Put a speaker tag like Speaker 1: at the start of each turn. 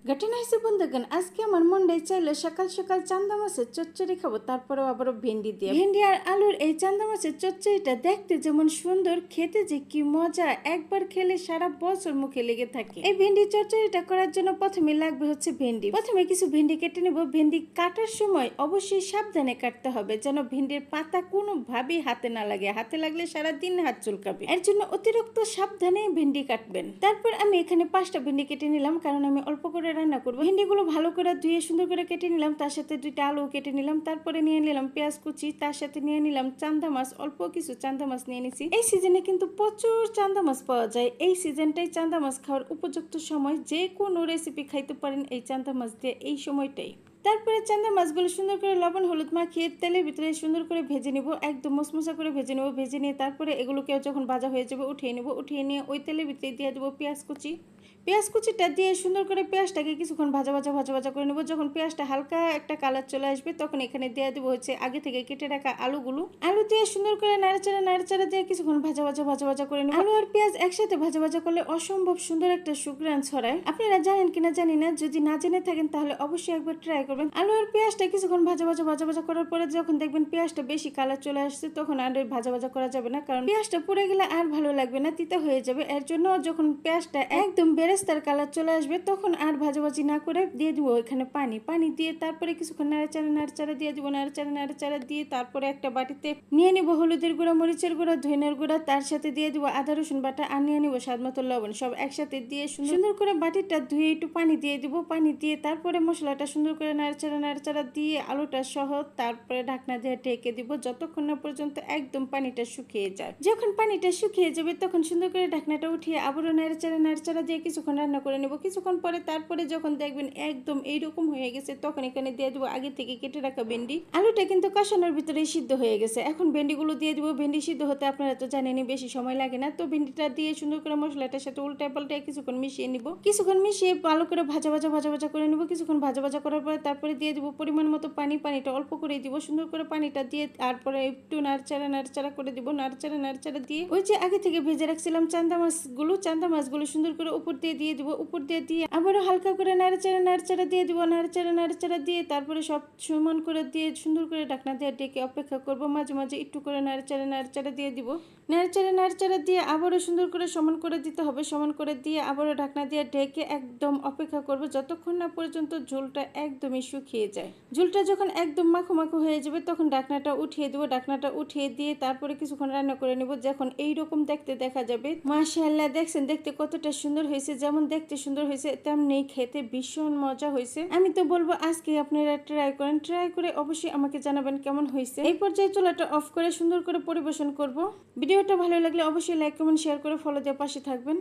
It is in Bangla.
Speaker 1: ঘটনা হয়েছে বন্ধুগণ, আজকে আমার মনটাই চাইলো সকাল সকাল চান্দা মাছের চচ্চড়ি খাবো, তারপরেও আবারও ভেন্ডি দিয়ে। ভেন্ডি আর আলুর এই চান্দা মাছের চচ্চড়িটা দেখতে যেমন সুন্দর, খেতে যে কি মজা, একবার খেলে সারা বছর মুখে লেগে থাকে। এই ভেন্ডি চচ্চড়িটা করার জন্য প্রথমে লাগবে হচ্ছে ভেন্ডি। প্রথমে কিছু ভেন্ডি কেটে নেব। ভেন্ডি কাটার সময় অবশ্যই সাবধানে কাটতে হবে, যেন ভেন্ডির পাতা কোনোভাবেই হাতে না লাগে। হাতে লাগলে সারাদিন হাত চুলকাবে, এর জন্য অতিরিক্ত সাবধানে ভেন্ডি কাটবেন। তারপর আমি এখানে 5টা ভেন্ডি কেটে নিলাম, কারণ আমি অল্প করে রান্না করবো। ভেন্ডিগুলো ভালো করে ধুয়ে সুন্দর করে কেটে নিলাম, তার সাথে 2টা আলু কেটে নিলাম। তারপরে নিয়ে নিলাম পেঁয়াজ কুচি, তার সাথে নিয়ে নিলাম চান্দা মাছ। অল্প কিছু চান্দা মাছ নিয়ে নিছি। এই সিজনে কিন্তু প্রচুর চান্দা মাছ পাওয়া যায়। এই সিজনটাই চান্দা মাছ খাওয়ার উপযুক্ত সময়। যে কোনো রেসিপি খাইতে পারেন এই চান্দা মাছ দিয়ে, এই সময়টাই। তারপরে চান্দা মাছগুলো সুন্দর করে লবণ হলুদ মাখিয়ে তেলের ভিতরে সুন্দর করে ভেজে নিব, একদম মশমশা করে ভেজে নেব। ভেজে নিয়ে তারপরে এগুলোকে যখন ভাজা হয়ে যাবে উঠিয়ে নেব। উঠিয়ে নিয়ে ওই তেলের ভিতরে দিয়ে দেবো পেঁয়াজ কুচি। পেঁয়াজ কুচিটা দিয়ে সুন্দর করে পেঁয়াজটাকে কিছুক্ষণ ভাজা ভাজা করে নেব। যখন পেঁয়াজটা হালকা একটা কালার চলে আসবে তখন এখানে দিয়ে দেবো হচ্ছে আগে থেকে কেটে রাখা আলুগুলো। আলু দিয়ে সুন্দর করে নাড়াচাড়া দিয়ে কিছুক্ষণ ভাজা ভাজা করে নেব। আলু আর পেঁয়াজ একসাথে ভাজা করলে অসম্ভব সুন্দর একটা সুঘ্রাণ ছড়ায়। আপনারা জানেন কিনা জানি না, যদি না জেনে থাকেন তাহলে অবশ্যই একবার ট্রাই করবেন। আলু আর পেঁয়াজটা কিছুক্ষণ ভাজা ভাজা করার পরে যখন দেখবেন পেঁয়াজটা বেশি কালার চলে আসছে তখন আর ভাজা করা যাবে না, কারণ পেঁয়াজটা পুড়ে গেলে আর ভালো লাগবে না, তিতা হয়ে যাবে। এর জন্য যখন পেঁয়াজটা একদম বেরেস্তার কালার চলে আসবে তখন আর ভাজাভাজি না করে দিয়ে দিব এখানে পানি দিয়ে তারপরে কিছুক্ষণ নাড়াচাড়া দিয়ে দিব। নাড়াচাড়া দিয়ে তারপরে একটা বাটিতে নিয়ে নিব হলুদের গুঁড়া, মরিচের গুঁড়া, ধনিয়ার গুঁড়া, তার সাথে দিয়ে দিব আদা রসুন বাটা, আর নিয়ে নিব স্বাদ মতো লবণ। সব একসাথে দিয়ে সুন্দর করে বাটিটা ধুয়ে একটু পানি দিয়ে দিব। পানি দিয়ে তারপরে মশলাটা সুন্দর করে নাড়াচাড়া দিয়ে আলুটা সহ তারপরে ঢাকনা দিয়ে ঢেকে দিব যতক্ষণ না পর্যন্ত একদম পানিটা শুকিয়ে যায়। যখন পানিটা শুকিয়ে যাবে তখন সুন্দর করে ঢাকনাটা উঠিয়ে আবারও নাড়াচাড়া দিয়ে কিছুক্ষণ রান্না করে নেব। কিছুক্ষণ পরে তারপরে যখন দেখবেন একদম এইরকম হয়ে গেছে তখন এখানে দিয়ে দেবো আগে থেকে কেটে রাখা ভেন্ডি। আলুটা কিন্তু কষানোর ভিতরে সিদ্ধ হয়ে গেছে। এখন ভেন্ডিগুলো দিয়ে দিব। ভেন্ডি সিদ্ধ হতে আপনারা তো জানেনই বেশি সময় লাগে না। তো ভেন্ডিটা দিয়ে সুন্দর করে মশলাটার সাথে উল্টায় পাল্টায় কিছুক্ষণ মিশিয়ে নিব। কিছুক্ষণ মিশিয়ে ভালো করে ভাজা করে নেব। কিছুক্ষণ ভাজা করার পরে তারপরে দিয়ে দিব পরিমাণ মতো পানিটা অল্প করে দিব। সুন্দর করে পানিটা দিয়ে তারপরে একটু নাড়াচাড়া করে দিব। নাড়াচাড়া দিয়ে ওই যে আগে থেকে ভেজে রাখছিলাম চান্দা মাছগুলো সুন্দর করে উপর দিয়ে দিব। উপর দিয়ে আবারও হালকা করে নাড়াচাড়া দিয়ে দিব। নাড়াচাড়া দিয়ে তারপরে সব সমান করে দিয়ে সুন্দর করে ঢাকনা দিয়ে ডেকে অপেক্ষা করব। মাঝে মাঝে একটু করে নাড়াচাড়া দিয়ে দিব। নাড়াচাড়া দিয়ে আবারও সুন্দর করে সমান করে দিতে হবে। সমান করে দিয়ে আবারও ঢাকনা দিয়ে ঢেকে একদম অপেক্ষা করব যতক্ষণ না পর্যন্ত ঝোলটা একদমই শুকিয়ে যায়। ঝোলটা যখন একদম মাখো হয়ে যাবে তখন ঢাকনাটা উঠিয়ে দেবো। ঢাকনাটা উঠিয়ে দিয়ে তারপরে কিছুক্ষণ রান্না করে নেব। যখন এইরকম দেখতে দেখা যাবে, মাশাআল্লাহ দেখছেন দেখতে কতটা সুন্দর হয়েছে। যেমন দেখতে সুন্দর হয়েছে তেমনি খেতে ভীষণ মজা হয়েছে। আমি তো বলবো আজকে আপনারা ট্রাই করেন। ট্রাই করে অবশ্যই আমাকে জানাবেন কেমন হয়েছে। এই পর্যায়ে চুলাটা অফ করে সুন্দর করে পরিবেশন করব। ভিডিওটা ভালো লাগলে অবশ্যই লাইক কমেন্ট শেয়ার করে ফলো দিয়ে পাশে থাকবেন।